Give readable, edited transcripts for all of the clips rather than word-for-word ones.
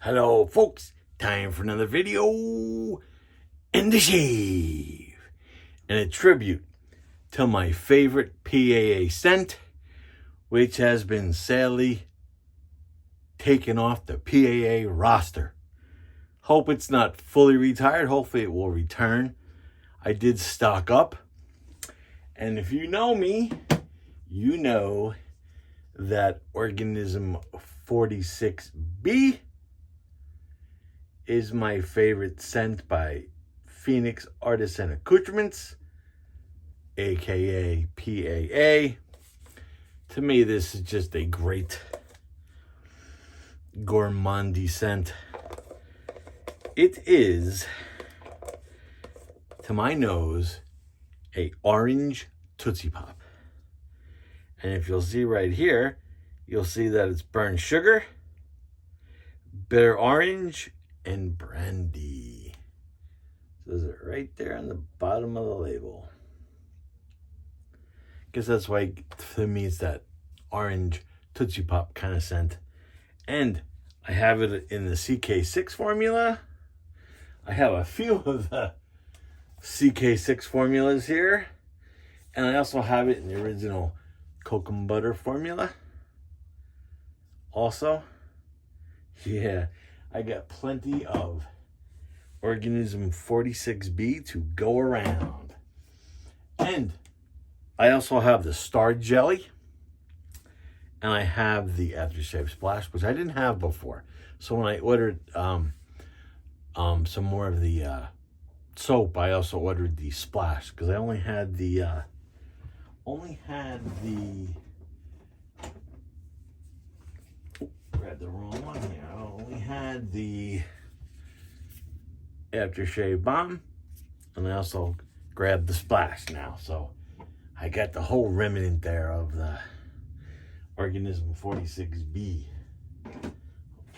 Hello folks, time for another video in the shave. And a tribute to my favorite PAA scent, which has been sadly taken off the PAA roster. Hope it's not fully retired, hopefully it will return. I did stock up. And if you know me, you know that Organism 46B is my favorite scent by Phoenix Artisan Accoutrements, aka PAA. To me, this is just a great gourmandy scent. It is, to my nose, a orange Tootsie Pop. And if you'll see right here, you'll see that it's burnt sugar, bitter orange, and brandy. Says it right there on the bottom of the label. Guess that's why, to me, it's that orange Tootsie Pop kind of scent. And I have it in the CK6 formula. I have a few of the CK6 formulas here. And I also have it in the original Cocoa Butter formula. Also, yeah, I got plenty of Organism 46B to go around. And I also have the Star Jelly. And I have the Aftershave Splash, which I didn't have before. So when I ordered some more of the soap, I also ordered the Splash. Because I only had the grabbed the wrong one here. I only had the Aftershave Bomb, and I also grabbed the Splash now. So I got the whole remnant there of the Organism 46B. Okay,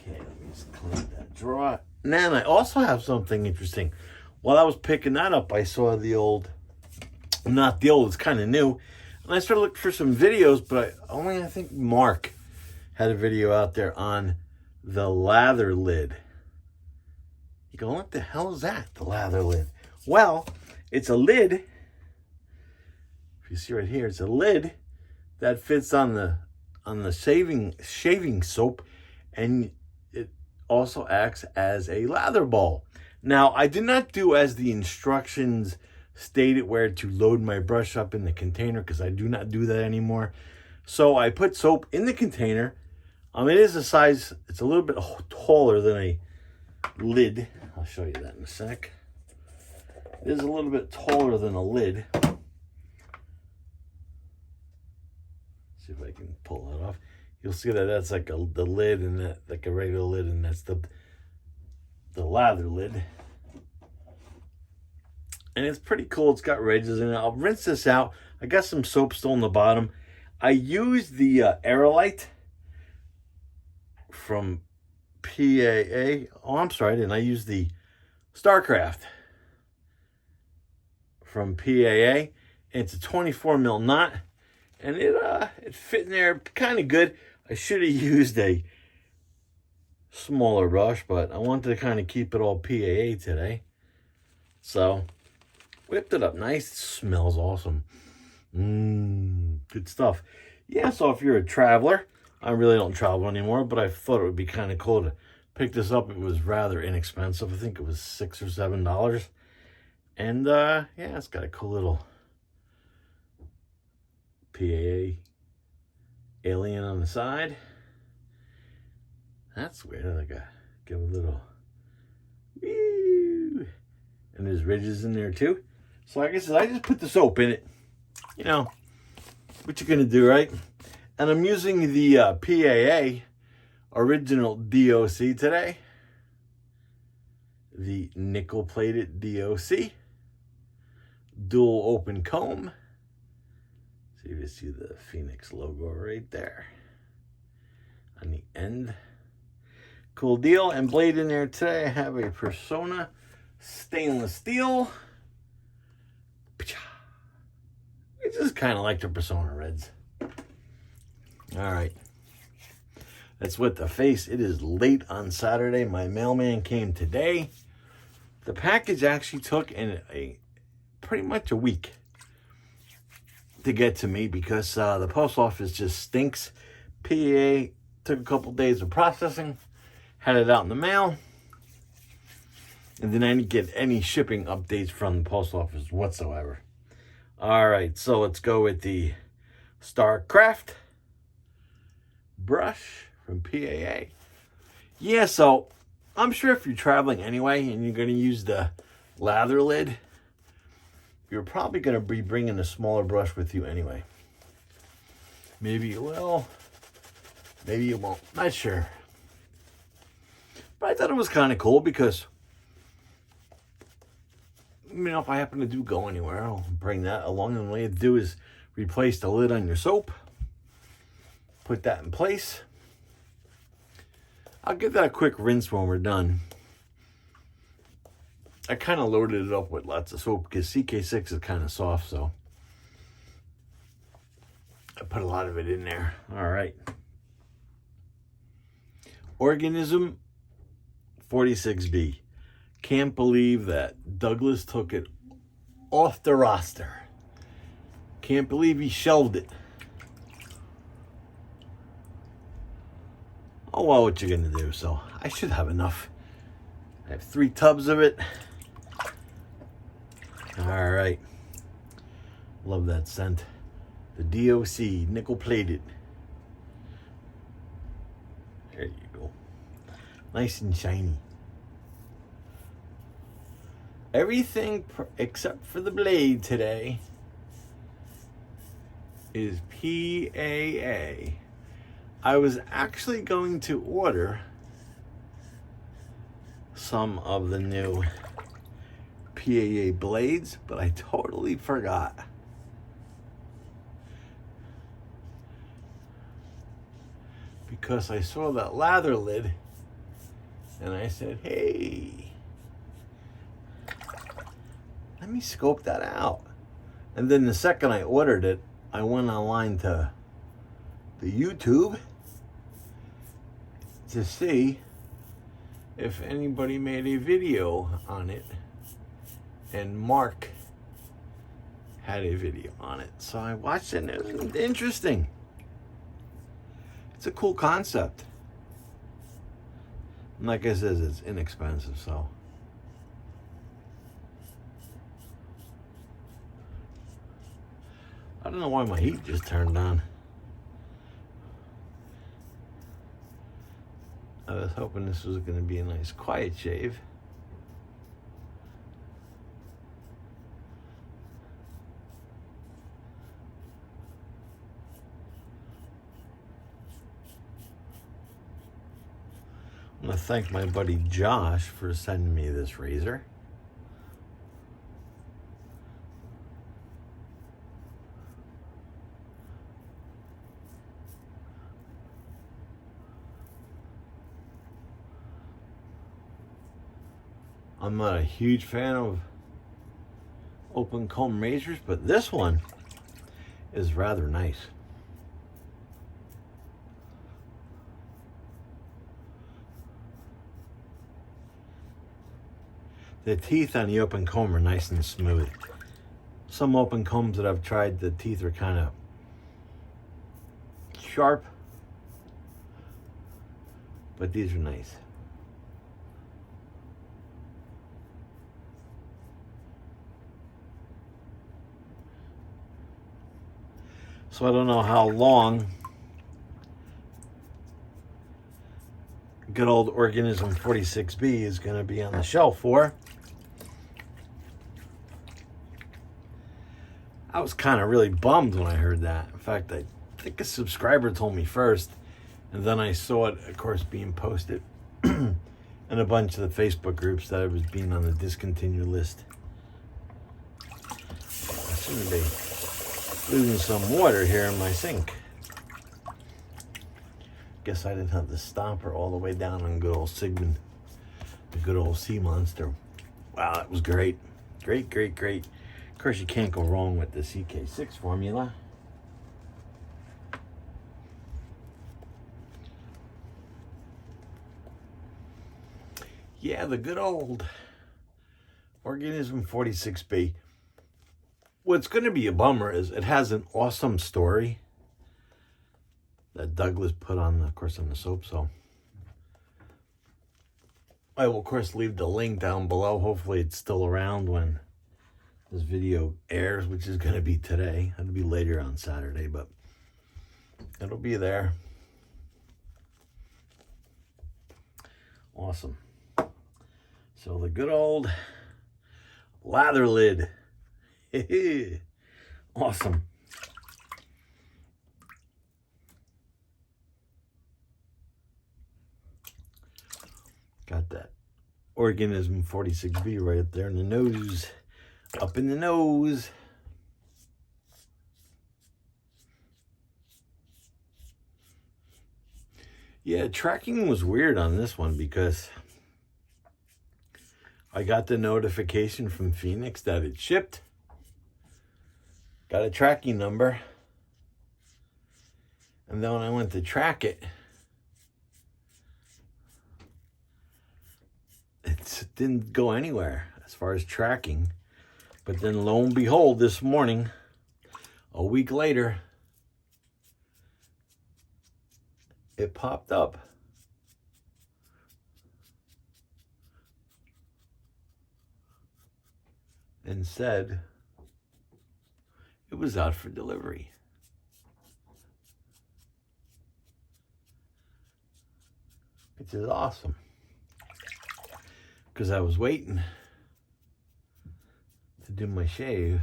let me just clean that drawer. And then I also have something interesting. While I was picking that up, I saw the old, not the old, it's kind of new. And I started looking for some videos, but I think Mark had a video out there on the Lather Lid. You go, what the hell is that? The Lather Lid. Well, it's a lid. If you see right here, it's a lid that fits on the shaving soap, and it also acts as a lather ball. Now, I did not do as the instructions stated where to load my brush up in the container, because I do not do that anymore. So I put soap in the container. It is a size, it's a little bit taller than a lid. I'll show you that in a sec. It is a little bit taller than a lid. See if I can pull that off. You'll see that that's like the lid, and that like a regular lid, and that's the lather lid. And it's pretty cool. It's got ridges in it. I'll rinse this out. I got some soap still on the bottom. I used the Aerolite from PAA. Oh, I'm sorry, I didn't. I used the Starcraft from PAA. And it's a 24 mil knot. And it fit in there kind of good. I should have used a smaller brush, but I wanted to kind of keep it all PAA today. So, whipped it up nice. It smells awesome. Good stuff. Yeah, so if you're a traveler, I really don't travel anymore, but I thought it would be kind of cool to pick this up. It was rather inexpensive. I think it was $6 or $7. And, yeah, it's got a cool little PAA alien on the side. That's weird. I gotta give a little woo. And there's ridges in there too. So like I said, I just put the soap in it. You know, what you're gonna do, right? And I'm using the PAA Original DOC today. The nickel-plated DOC. Dual open comb. See if you see the Phoenix logo right there on the end. Cool deal. And blade in there today, I have a Persona stainless steel. It's just kind of like the Persona Reds. All right. That's with the face. It is late on Saturday. My mailman came today. The package actually took pretty much a week to get to me because the post office just stinks. PAA took a couple days of processing, had it out in the mail, and then I didn't get any shipping updates from the post office whatsoever. All right, so let's go with the Starcraft Brush from PAA. Yeah, so I'm sure if you're traveling anyway and you're going to use the Lather Lid, you're probably going to be bringing a smaller brush with you anyway. Maybe you will, maybe you won't, not sure. But I thought it was kind of cool because, you know, if I happen to go anywhere, I'll bring that along. And what you do is replace the lid on your soap, put that in place. I'll give that a quick rinse when we're done. I kind of loaded it up with lots of soap because CK6 is kind of soft, so I put a lot of it in there. All right. Organism 46B. Can't believe that Douglas took it off the roster. Can't believe he shelved it. Oh, well, what you gonna do? So I should have enough. I have 3 tubs of it. All right. Love that scent. The DOC, nickel plated. There you go. Nice and shiny. Everything except for the blade today is PAA. I was actually going to order some of the new PAA blades, but I totally forgot. Because I saw that Lather Lid and I said, hey, let me scope that out. And then the second I ordered it, I went online to the YouTube to see if anybody made a video on it, and Mark had a video on it. So I watched it and it was interesting. It's a cool concept. And like I said, it's inexpensive, so. I don't know why my heat just turned on. I was hoping this was going to be a nice quiet shave. I want to thank my buddy Josh for sending me this razor. I'm not a huge fan of open comb razors, but this one is rather nice. The teeth on the open comb are nice and smooth. Some open combs that I've tried, the teeth are kind of sharp, but these are nice. So I don't know how long good old Organism 46B is going to be on the shelf for. I was kind of really bummed when I heard that. In fact, I think a subscriber told me first, and then I saw it, of course, being posted in a bunch of the Facebook groups that it was being on the discontinued list. I seem to be losing some water here in my sink. Guess I didn't have the stopper all the way down on good old Sigmund, the good old sea monster. Wow, that was great. Great, great, great. Of course, you can't go wrong with the CK6 formula. Yeah, the good old Organism 46B. What's going to be a bummer is it has an awesome story that Douglas put on, of course, on the soap. So I will, of course, leave the link down below. Hopefully it's still around when this video airs, which is going to be today. It'll be later on Saturday, but it'll be there. Awesome. So the good old Lather Lid. Awesome. Got that Organism 46B right up there in the nose. Up in the nose. Yeah, tracking was weird on this one because I got the notification from Phoenix that it shipped. Got a tracking number. And then when I went to track it, it didn't go anywhere as far as tracking. But then lo and behold, this morning, a week later, it popped up. And said it was out for delivery. Which is awesome. Because I was waiting to do my shave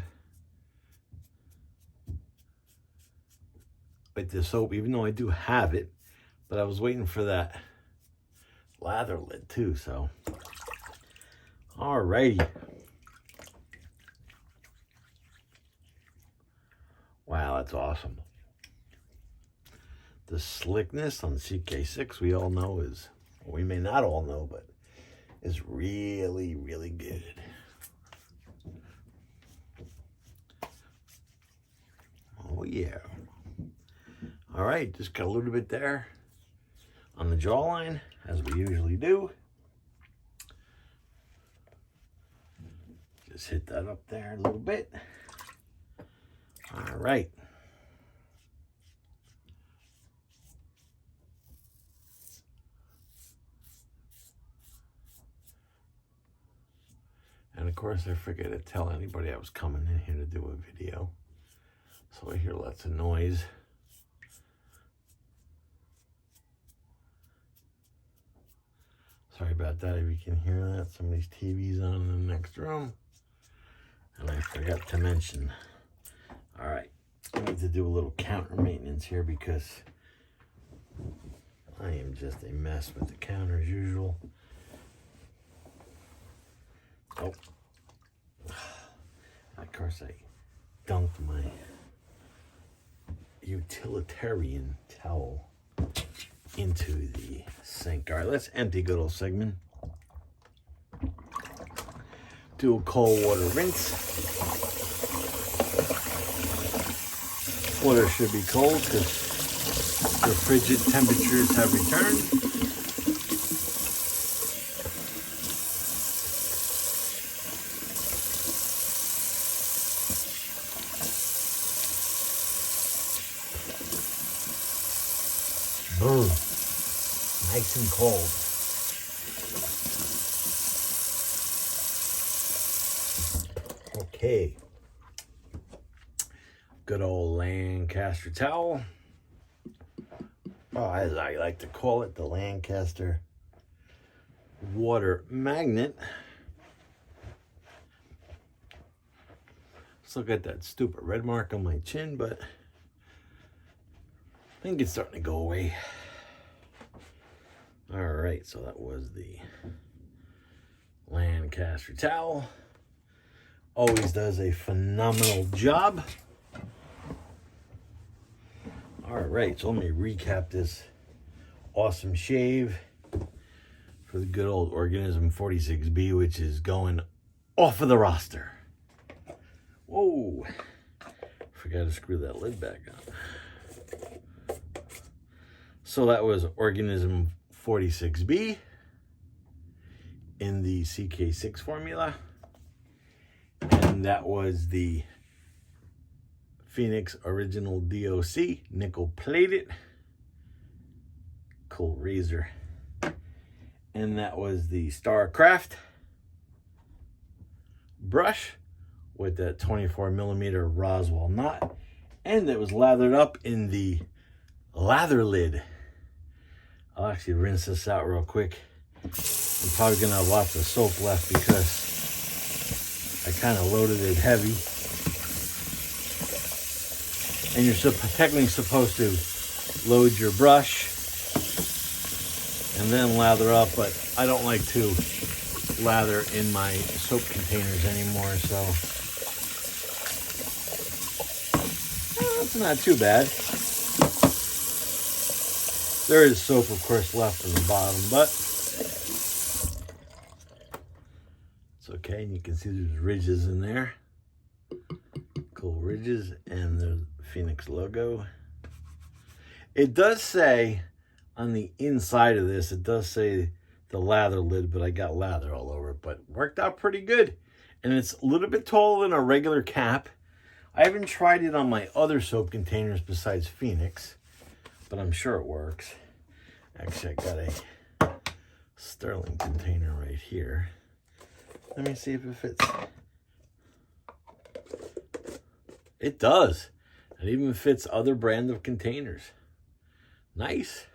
with the soap, even though I do have it, but I was waiting for that lather lid too, so alrighty. Wow, that's awesome. The slickness on CK6 we all know is, well, we may not all know, but is really, really good. Oh yeah. All right, just got a little bit there on the jawline, as we usually do. Just hit that up there a little bit. All right. And of course, I forget to tell anybody I was coming in here to do a video. So I hear lots of noise. Sorry about that if you can hear that. Somebody's TV's on in the next room. And I forgot to mention. All right, I need to do a little counter maintenance here because I am just a mess with the counter as usual. Oh, of course I dunked my utilitarian towel into the sink. All right, let's empty good old segment. Do a cold water rinse. Water should be cold because the frigid temperatures have returned. Boom. Nice and cold. Okay. Good old Lancaster towel. Oh, as I like to call it, the Lancaster water magnet. Still got that stupid red mark on my chin, but I think it's starting to go away. All right, so that was the Lancaster towel. Always does a phenomenal job. All right, so let me recap this awesome shave for the good old Organism 46B, which is going off of the roster. Whoa, forgot to screw that lid back on. So that was Organism 46B in the CK6 formula. And that was the Phoenix Original DOC, nickel plated. Cool razor. And that was the Starcraft Brush with that 24mm Roswell knot. And it was lathered up in the Lather Lid. I'll actually rinse this out real quick. I'm probably gonna have lots of soap left because I kind of loaded it heavy. And you're technically supposed to load your brush and then lather up, but I don't like to lather in my soap containers anymore, so it's not too bad. There is soap, of course, left on the bottom, but it's okay. And you can see there's ridges in there. Cool ridges, and the Phoenix logo. It does say on the inside of this, it does say the Lather Lid, but I got lather all over it, but worked out pretty good. And it's a little bit taller than a regular cap. I haven't tried it on my other soap containers besides Phoenix, but I'm sure it works. Actually, I got a Sterling container right here. Let me see if it fits. It does. It even fits other brand of containers. Nice.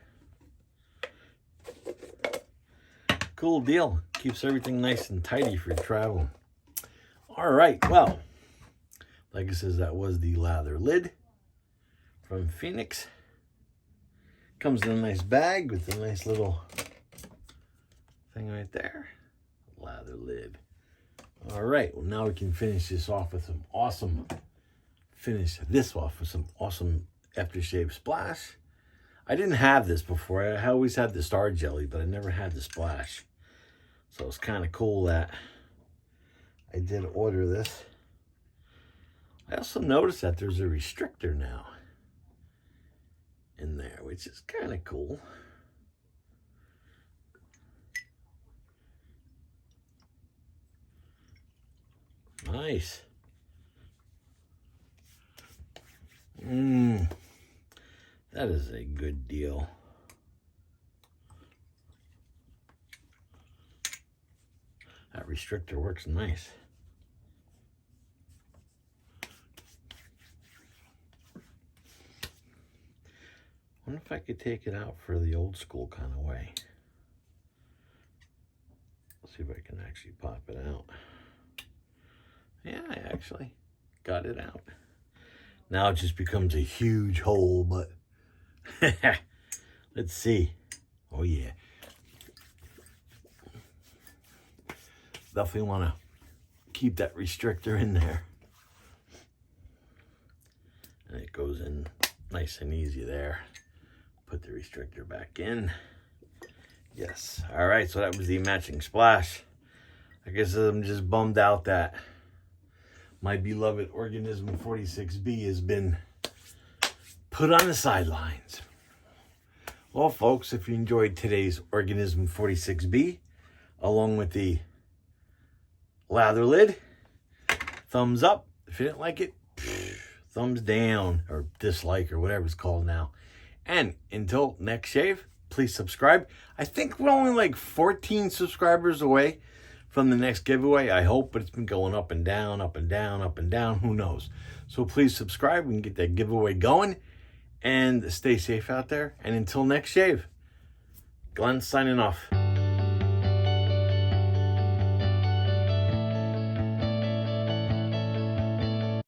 Cool deal. Keeps everything nice and tidy for travel. All right, well, like I said, that was the Lather Lid from Phoenix. Comes in a nice bag with a nice little thing right there. Lather Lid. All right, well, now we can finish this off with some awesome, aftershave splash. I didn't have this before. I always had the Star Jelly, but I never had the splash. So it's kind of cool that I did order this. I also noticed that there's a restrictor now in there, which is kind of cool. Nice. That is a good deal. That restrictor works nice. I wonder if I could take it out for the old school kind of way. Let's see if I can actually pop it out. Yeah, I actually got it out. Now it just becomes a huge hole, but let's see. Oh yeah. Definitely want to keep that restrictor in there. And it goes in nice and easy there. Put the restrictor back in. Yes. All right, so that was the matching splash. I guess I'm just bummed out that my beloved Organism 46B has been put on the sidelines. Well, folks, if you enjoyed today's Organism 46B, along with the Lather Lid, thumbs up. If you didn't like it, thumbs down, or dislike, or whatever it's called now. And until next shave, please subscribe. I think we're only like 14 subscribers away from the next giveaway, I hope, but it's been going up and down, up and down, up and down, who knows. So please subscribe, we can get that giveaway going, and stay safe out there. And until next shave, Glenn signing off.